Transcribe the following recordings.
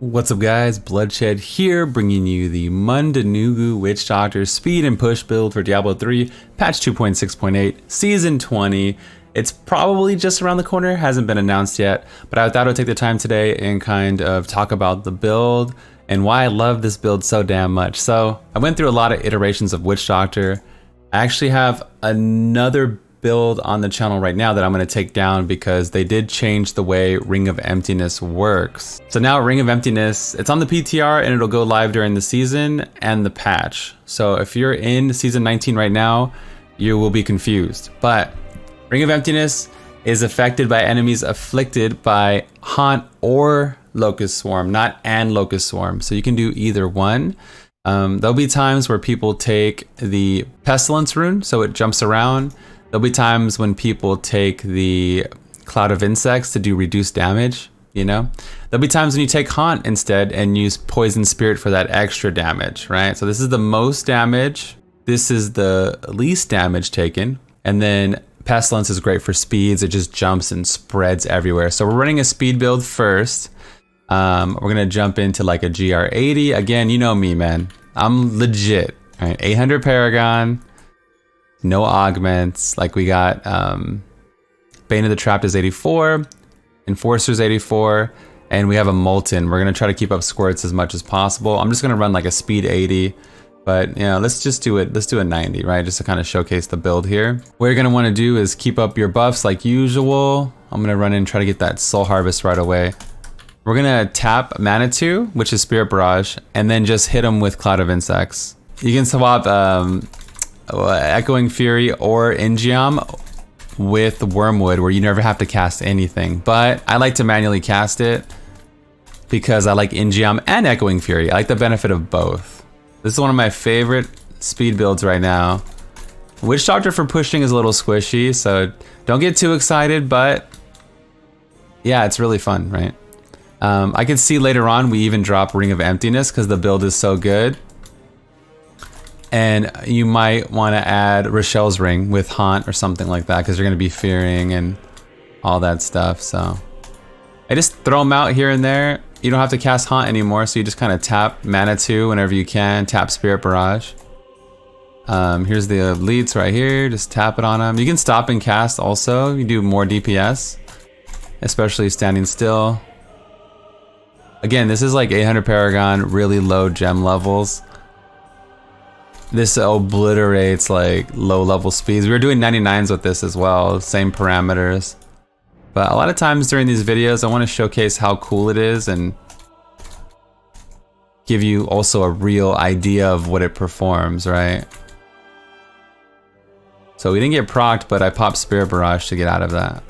What's up guys, Bloodshed here, bringing you the Mundunugu Witch Doctor speed and push build for Diablo 3, patch 2.6.8, season 20. It's probably just around the corner, hasn't been announced yet, but I thought I would take the time today and kind of talk about the build and why I love this build so damn much. So I went through a lot of iterations of Witch Doctor. I actually have another build on the channel right now that I'm going to take down because they did change the way Ring of Emptiness works. So now Ring of Emptiness, it's on the PTR and it'll go live during the season and the patch. So if you're in season 19 right now, you will be confused. But Ring of Emptiness is affected by enemies afflicted by Haunt or Locust Swarm, not and Locust Swarm. So you can do either one. There'll be times where people take the Pestilence rune, so it jumps around. There'll be times when people take the Cloud of Insects to do reduced damage, you know? There'll be times when you take Haunt instead and use Poison Spirit for that extra damage, right? So this is the most damage. This is the least damage taken. And then Pestilence is great for speeds. It just jumps and spreads everywhere. So we're running a speed build first. We're gonna jump into like a GR80. Again, you know me, man. I'm legit, all right? 800 Paragon. No augments, like we got Bane of the Trapped is 84, Enforcer's 84, and we have a Molten. We're gonna try to keep up squirts as much as possible. I'm just gonna run like a speed 80, but you know, let's just do it. Let's do a 90, right? Just to kind of showcase the build here. What you're gonna wanna do is keep up your buffs like usual. I'm gonna run in and try to get that Soul Harvest right away. We're gonna tap Manitou, which is Spirit Barrage, and then just hit them with Cloud of Insects. You can swap Echoing Fury or Ingeom with Wormwood, where you never have to cast anything, but I like to manually cast it because I like Ingeom and Echoing Fury. I like the benefit of both. This is one of my favorite speed builds right now. Witch Doctor for pushing is a little squishy, so don't get too excited, but yeah, it's really fun, right? I can see later on we even drop Ring of Emptiness because the build is so good. And you might want to add Rochelle's Ring with Haunt or something like that because you're going to be fearing and all that stuff. So I just throw them out here and there. You don't have to cast Haunt anymore, so you just kind of tap Manitou whenever you can, tap Spirit Barrage. Here's the elites right here, just tap it on them. You can stop and cast also. You do more DPS, especially standing still. Again, this is like 800 Paragon, really low gem levels. This obliterates like low level speeds. We were doing 99s with this as well, same parameters. But a lot of times during these videos, I want to showcase how cool it is and give you also a real idea of what it performs, right? So we didn't get procced, but I popped Spirit Barrage to get out of that.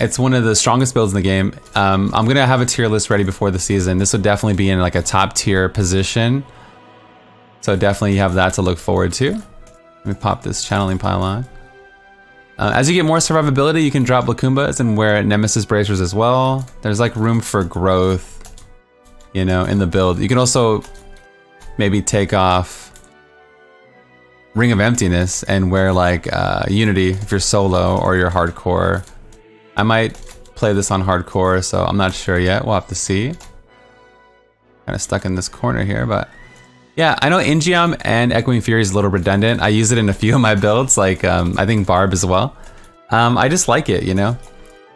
It's one of the strongest builds in the game. I'm gonna have a tier list ready before the season. This would definitely be in like a top tier position. So definitely you have that to look forward to. Let me pop this channeling pylon. As you get more survivability, you can drop Lakumbas and wear Nemesis bracers as well. There's like room for growth, you know, in the build. You can also maybe take off Ring of Emptiness and wear like Unity if you're solo or you're hardcore. I might play this on hardcore, so I'm not sure yet. We'll have to see. Kind of stuck in this corner here, but yeah, I know Ingeom and Echoing Fury is a little redundant. I use it in a few of my builds, like I think Barb as well. I just like it, you know?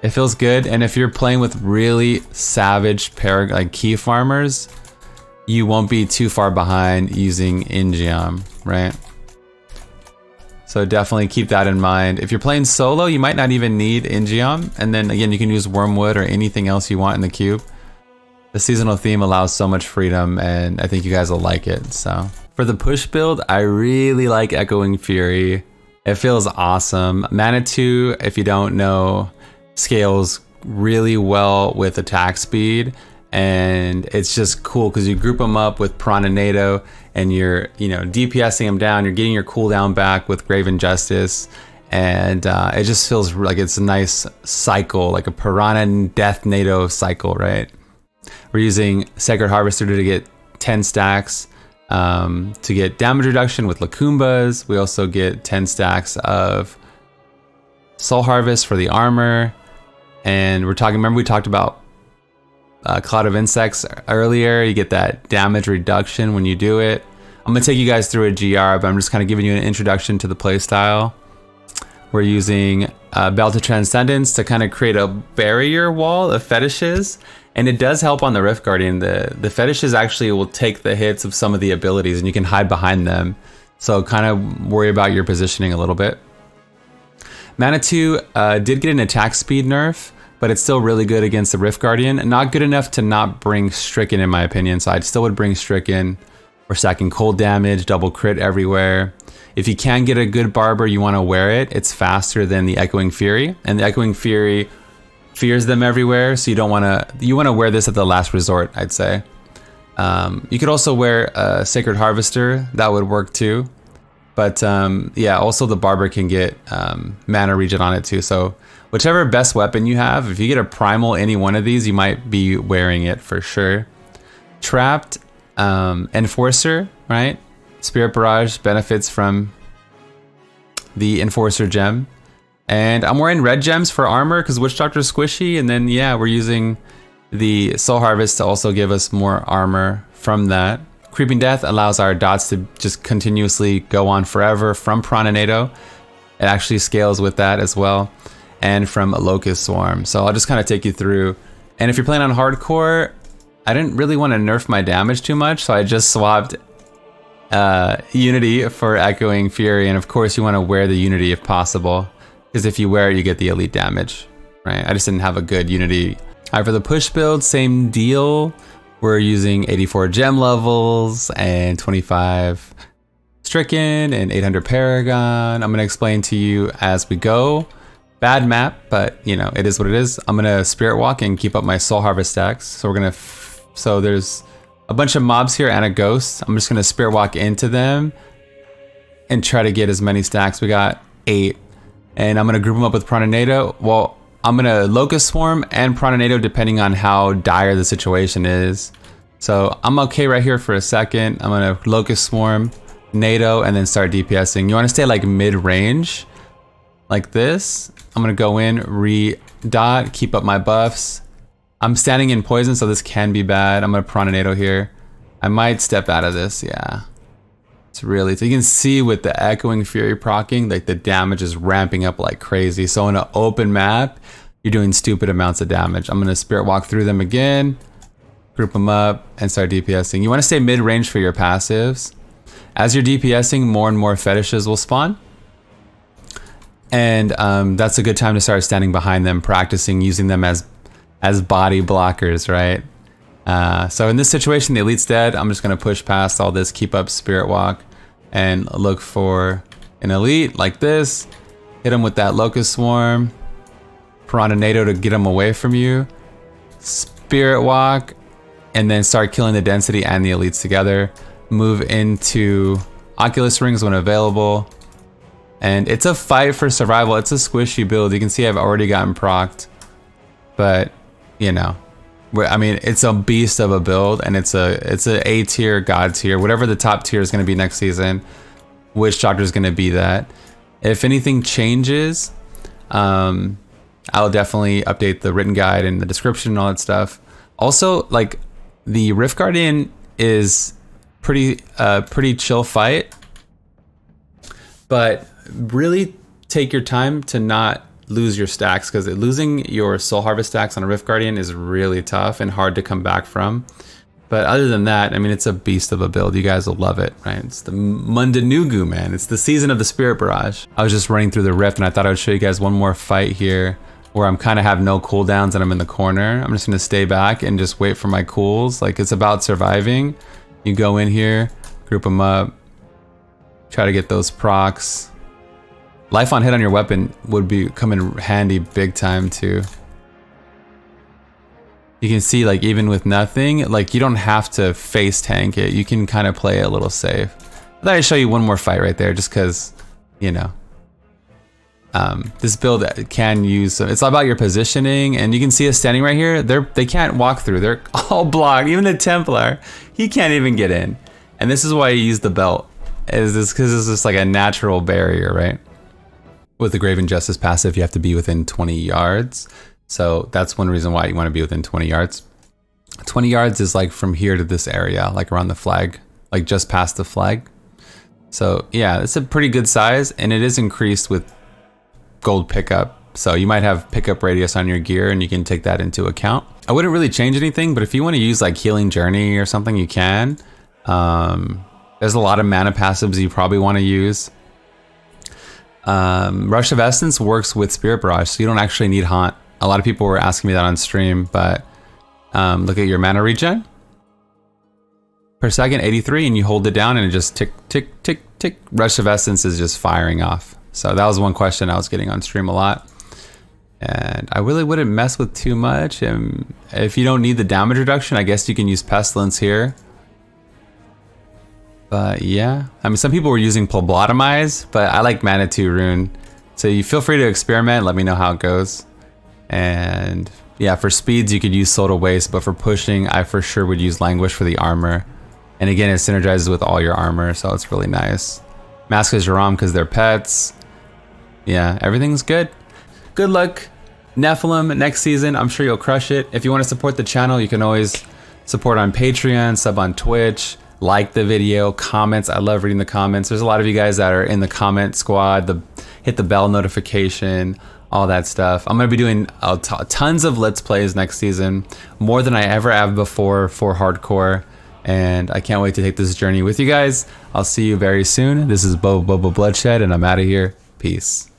It feels good, and if you're playing with really savage like key farmers, you won't be too far behind using Ingeom, right? So definitely keep that in mind. If you're playing solo, you might not even need Ingeom. And then again, you can use Wormwood or anything else you want in the cube. The seasonal theme allows so much freedom and I think you guys will like it. So for the push build, I really like Echoing Fury. It feels awesome. Manitou, if you don't know, scales really well with attack speed. And it's just cool because you group them up with Piranha and you're, you know, DPSing them down, you're getting your cooldown back with Grave Injustice, and it just feels like it's a nice cycle, like a Piranha Death NATO cycle, right? We're using Sacred Harvester to get 10 stacks to get damage reduction with Lakumbas. We also get 10 stacks of Soul Harvest for the armor. And remember we talked about Cloud of Insects earlier. You get that damage reduction when you do it. I'm gonna take you guys through a GR, but I'm just kind of giving you an introduction to the playstyle. We're using Belt of Transcendence to kind of create a barrier wall of fetishes, and it does help on the Rift Guardian. The fetishes actually will take the hits of some of the abilities, and you can hide behind them. So kind of worry about your positioning a little bit. Manitou did get an attack speed nerf, but it's still really good against the Rift Guardian. Not good enough to not bring Stricken, in my opinion. So I still would bring Stricken. We're stacking cold damage, double crit everywhere. If you can get a good Barber, you want to wear it. It's faster than the Echoing Fury, and the Echoing Fury fears them everywhere. So you want to wear this at the last resort, I'd say. You could also wear a Sacred Harvester. That would work too. But yeah, also the Barber can get mana regen on it too. So whichever best weapon you have, if you get a primal any one of these, you might be wearing it for sure. Trapped, Enforcer, right? Spirit Barrage benefits from the Enforcer gem. And I'm wearing red gems for armor because Witch Doctor's squishy. And then yeah, we're using the Soul Harvest to also give us more armor from that. Creeping Death allows our dots to just continuously go on forever from Prononado. It actually scales with that as well. And from Locust Swarm. So I'll just kind of take you through. And if you're playing on hardcore, I didn't really want to nerf my damage too much, so I just swapped Unity for Echoing Fury. And of course you want to wear the Unity if possible, because if you wear it, you get the elite damage, right? I just didn't have a good Unity. All right, for the push build, same deal. We're using 84 gem levels and 25 Stricken and 800 Paragon. I'm going to explain to you as we go. Bad map, but you know, it is what it is. I'm going to Spirit Walk and keep up my Soul Harvest stacks. So we're going to, so there's a bunch of mobs here and a ghost. I'm just going to Spirit Walk into them and try to get as many stacks. We got 8. And I'm going to group them up with Prononado. Well, I'm going to Locust Swarm and Prononado depending on how dire the situation is. So I'm okay right here for a second. I'm going to Locust Swarm, NATO, and then start DPSing. You want to stay like mid-range, like this. I'm going to go in, re-dot, keep up my buffs. I'm standing in poison, so this can be bad. I'm going to Prononado here. I might step out of this, yeah. It's really, so you can see with the Echoing Fury proccing, like the damage is ramping up like crazy. So in an open map, you're doing stupid amounts of damage. I'm going to Spirit Walk through them again, group them up, and start DPSing. You want to stay mid-range for your passives. As you're DPSing, more and more fetishes will spawn. And that's a good time to start standing behind them, practicing using them as body blockers, right? So in this situation, the elite's dead. I'm just going to push past all this, keep up Spirit Walk, and look for an elite like this. Hit him with that Locust Swarm. Prononado to get him away from you. Spirit Walk, and then start killing the density and the elites together. Move into Oculus Rings when available. And it's a fight for survival. It's a squishy build. You can see I've already gotten procced. But, you know, I mean, it's a beast of a build, and it's a A tier, God tier, whatever the top tier is going to be next season. Witch Doctor is going to be that. If anything changes, I'll definitely update the written guide and the description and all that stuff. Also, like, the Rift Guardian is pretty chill fight, but really take your time to not lose your stacks, because losing your Soul Harvest stacks on a Rift Guardian is really tough and hard to come back from. But other than that, I mean, it's a beast of a build. You guys will love it, right? It's the Mundunugu, man. It's the season of the Spirit Barrage. I was just running through the Rift, and I thought I would show you guys one more fight here where I'm kind of have no cooldowns and I'm in the corner. I'm just going to stay back and just wait for my cools. Like, it's about surviving. You go in here, group them up, try to get those procs. Life on hit on your weapon would come in handy big time too. You can see, like, even with nothing, like, you don't have to face tank it. You can kind of play it a little safe. I thought I'd show you one more fight right there just because, you know, this build can use, it's all about your positioning, and you can see us standing right here. They can't walk through. They're all blocked. Even the Templar, he can't even get in. And this is why you use the belt. Is this because it's just like a natural barrier, right? With the Grave Injustice passive, you have to be within 20 yards. So that's one reason why you want to be within 20 yards. 20 yards is like from here to this area, like around the flag, like just past the flag. So yeah, it's a pretty good size, and it is increased with gold pickup. So you might have pickup radius on your gear, and you can take that into account. I wouldn't really change anything, but if you want to use like Healing Journey or something, you can. There's a lot of mana passives you probably want to use. Rush of Essence works with Spirit Barrage, so you don't actually need Haunt. A lot of people were asking me that on stream, but look at your mana regen per second, 83, and you hold it down and it just tick, tick, tick, tick. Rush of Essence is just firing off. So that was one question I was getting on stream a lot. And I really wouldn't mess with too much. And if you don't need the damage reduction, I guess you can use Pestilence here. But yeah, I mean, some people were using Phlebotomize, but I like Manitou Rune. So you feel free to experiment, let me know how it goes. And yeah, for speeds, you could use Soul to Waste, but for pushing, I for sure would use Languish for the armor. And again, it synergizes with all your armor, so it's really nice. Mask of Jerome because they're pets. Yeah, everything's good. Good luck, Nephilim, next season. I'm sure you'll crush it. If you want to support the channel, you can always support on Patreon, sub on Twitch, like the video, comments. I love reading the comments. There's a lot of you guys that are in the comment squad, hit the bell notification, all that stuff. I'm going to be doing tons of Let's Plays next season, more than I ever have before for hardcore. And I can't wait to take this journey with you guys. I'll see you very soon. This is Bluddshed, and I'm out of here. Peace.